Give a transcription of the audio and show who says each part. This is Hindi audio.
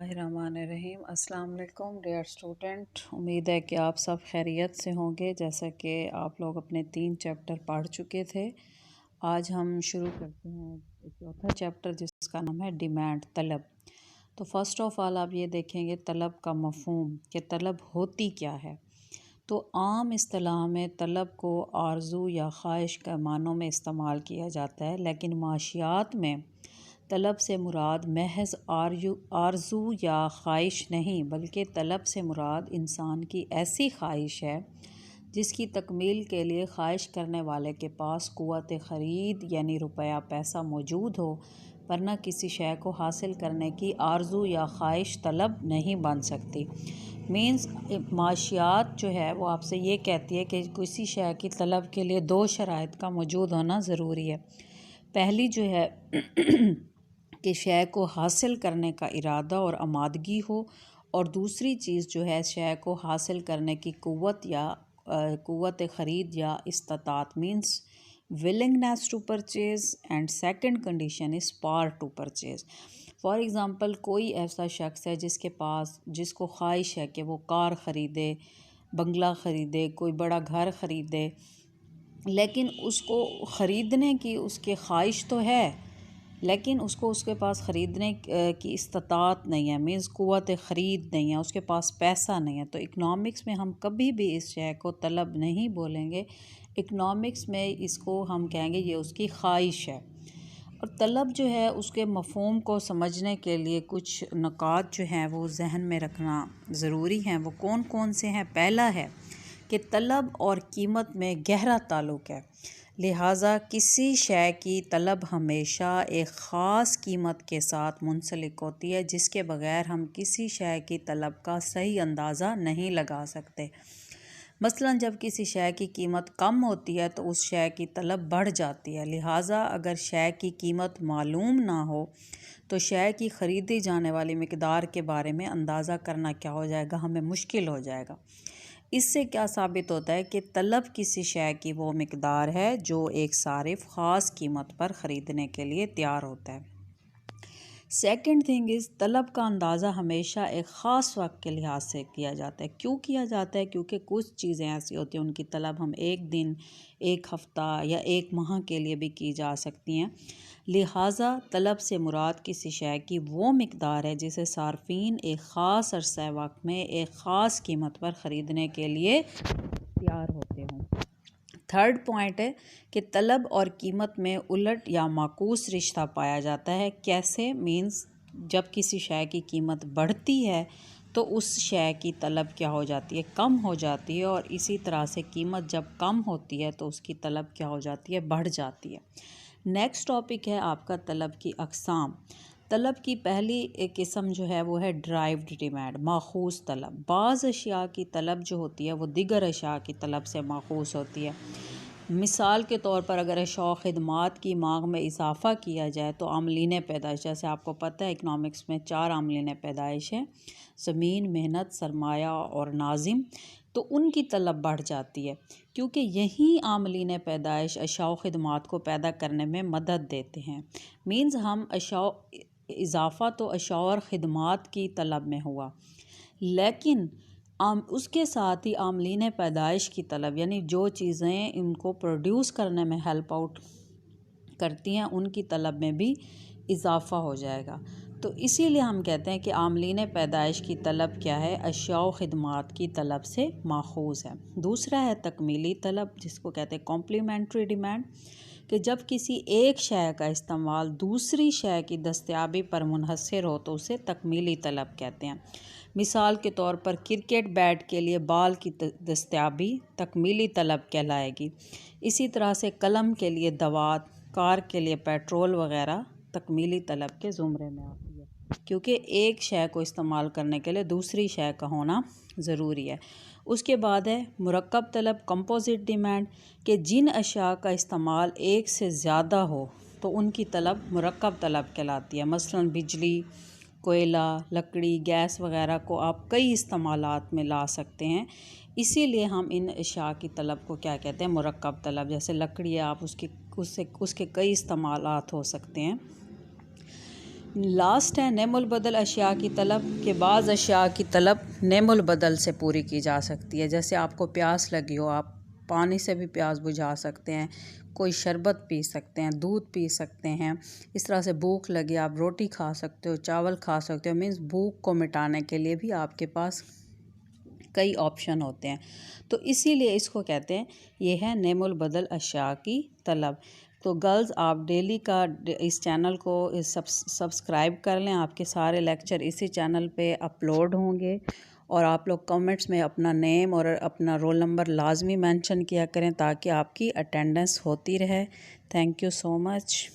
Speaker 1: बिस्मिल्लाहिर्रहमानिर्रहीम। अस्सलाम वालेकुम डियर स्टूडेंट, उम्मीद है कि आप सब खैरियत से होंगे। जैसा कि आप लोग अपने 3 चैप्टर पढ़ चुके थे, आज हम शुरू करते हैं चौथा चैप्टर जिसका नाम है डिमांड, तलब। तो फ़र्स्ट ऑफ़ ऑल आप ये देखेंगे तलब का मफ़हूम कि तलब होती क्या है। तो आम इस्तिलाह में तलब को आरज़ू या ख्वाहिश के मानों में इस्तेमाल किया जाता है, लेकिन माशियात में तलब से मुराद महज आरज़ू या ख्वाहिश नहीं, बल्कि तलब से मुराद इंसान की ऐसी ख्वाहिश है जिसकी तकमील के लिए ख्वाहिश करने वाले के पास क़ुव्वत ख़रीद यानी रुपया पैसा मौजूद हो, वरना किसी शय को हासिल करने की आरज़ू या ख्वाहिश तलब नहीं बन सकती। मीन्स माशियात जो है वो आपसे ये कहती है कि किसी शय की तलब के लिए 2 शराइत का मौजूद होना ज़रूरी है। पहली जो है कि शय को हासिल करने का इरादा और आमादगी हो, और दूसरी चीज़ जो है शय को हासिल करने की क़ुव्वत ख़रीद या इस्तात, means willingness to purchase, and second condition is power to purchase. For example, कोई ऐसा शख्स है जिसको ख्वाहिश है कि वो कार ख़रीदे, बंगला ख़रीदे, कोई बड़ा घर ख़रीदे, लेकिन उसको ख़रीदने की उसके ख्वाहिश तो है, लेकिन उसको उसके पास ख़रीदने की इस्तात नहीं है, मीन्स क़ुव्वत ख़रीद नहीं है, उसके पास पैसा नहीं है। तो इकनॉमिक्स में हम कभी भी इस शय को तलब नहीं बोलेंगे। इकनॉमिक्स में इसको हम कहेंगे ये उसकी ख्वाहिश है। और तलब जो है उसके मफ़हूम को समझने के लिए कुछ नुकात जो हैं वो जहन में रखना ज़रूरी हैं। वो कौन कौन से हैं? पहला है कि तलब और कीमत में गहरा ताल्लुक़ है, लिहाजा किसी शय की तलब हमेशा एक ख़ास कीमत के साथ मुंसलिक होती है, जिसके बग़ैर हम किसी शय की तलब का सही अंदाज़ा नहीं लगा सकते। मसलन जब किसी शय की कीमत कम होती है तो उस शय की तलब बढ़ जाती है। लिहाजा अगर शय की कीमत मालूम ना हो तो शय की ख़रीदी जाने वाली मिक़दार के बारे में अंदाज़ा करना क्या हो जाएगा, हमें मुश्किल हो जाएगा। इससे क्या साबित होता है कि तलब किसी शय की वो मिक़दार है जो एक सारिफ़ ख़ास कीमत पर ख़रीदने के लिए तैयार होता है। सेकंड थिंग इज़, तलब का अंदाज़ा हमेशा एक ख़ास वक्त के लिहाज से किया जाता है। क्यों किया जाता है? क्योंकि कुछ चीज़ें ऐसी होती हैं उनकी तलब हम एक दिन, एक हफ़्ता या एक माह के लिए भी की जा सकती हैं। लिहाजा तलब से मुराद किसी शय की वो मिक़दार है जिसे सार्फ़ीन एक ख़ास अरसा वक्त में एक ख़ास कीमत पर ख़रीदने के लिए तैयार होते हों। थर्ड पॉइंट है कि तलब और कीमत में उलट या माकूस रिश्ता पाया जाता है। कैसे? मीन्स जब किसी शय की कीमत बढ़ती है तो उस शय की तलब क्या हो जाती है? कम हो जाती है, और इसी तरह से कीमत जब कम होती है तो उसकी तलब क्या हो जाती है? बढ़ जाती है। नेक्स्ट टॉपिक है आपका तलब की अक़साम। तलब की पहली एक किस्म जो है वो है ड्राइव्ड डिमांड, माखूस तलब। बाज़ अशिया की तलब जो होती है वो दिगर अशिया की तलब से माखूस होती है। मिसाल के तौर पर अगर अशिया ख़िदमात की मांग में इजाफ़ा किया जाए तो आमलीन पैदाइश, जैसे आपको पता है इकनॉमिक्स में 4 आमलीन पैदाइश हैं, ज़मीन, मेहनत, सरमाया और नाजिम, तो उनकी तलब बढ़ जाती है क्योंकि यही आमलीन पैदाइश अशिया ख़िदमात को पैदा करने में मदद देते हैं। मीन्स हम इजाफ़ा तो अशिया और ख़िदमात की तलब में हुआ, लेकिन उसके साथ ही आमलीन पैदाइश की तलब, यानी जो चीज़ें इनको प्रोड्यूस करने में हेल्प आउट करती हैं उनकी तलब में भी इजाफ़ा हो जाएगा। तो इसीलिए हम कहते हैं कि आमलीन पैदाइश की तलब क्या है? अशिया व ख़िदमात की तलब से माखूज़ है। दूसरा है तकमीली तलब, जिसको कहते हैं कॉम्प्लीमेंट्री डिमांड, कि जब किसी एक शय का इस्तेमाल दूसरी शय की दस्तयाबी पर मुनहसर हो तो उसे तकमीली तलब कहते हैं। मिसाल के तौर पर क्रिकेट बैट के लिए बाल की दस्तयाबी तकमीली तलब कहलाएगी। इसी तरह से कलम के लिए दवात, कार के लिए पेट्रोल वगैरह तकमीली तलब के ज़ुमरे में आती है, क्योंकि एक शय को इस्तेमाल करने के लिए दूसरी शय का होना ज़रूरी है। उसके बाद है मुरक्कब तलब, कंपोजिट डिमांड, कि जिन अशिया का इस्तेमाल एक से ज़्यादा हो तो उनकी तलब मुरक्कब तलब कहलाती है। मसलन बिजली, कोयला, लकड़ी, गैस वगैरह को आप कई इस्तेमालात में ला सकते हैं, इसीलिए हम इन अशिया की तलब को क्या कहते हैं? मुरक्कब तलब। जैसे लकड़ी है, आप उसके कई इस्तेमालात हो सकते हैं। लास्ट है नेमुल बदल अशिया की तलब के बाज़ अशिया की तलब नेमुल बदल से पूरी की जा सकती है। जैसे आपको प्यास लगी हो, आप पानी से भी प्यास बुझा सकते हैं, कोई शरबत पी सकते हैं, दूध पी सकते हैं। इस तरह से भूख लगी, आप रोटी खा सकते हो, चावल खा सकते हो। मीन्स भूख को मिटाने के लिए भी आपके पास कई ऑप्शन होते हैं। तो इसीलिए इसको कहते हैं, ये है नेमुल बदल अशिया की तलब। तो गर्ल्स, आप डेली का इस चैनल को सब्सक्राइब कर लें। आपके सारे लेक्चर इसी चैनल पे अपलोड होंगे। और आप लोग कमेंट्स में अपना नेम और अपना रोल नंबर लाजमी मेंशन किया करें ताकि आपकी अटेंडेंस होती रहे। Thank you so much.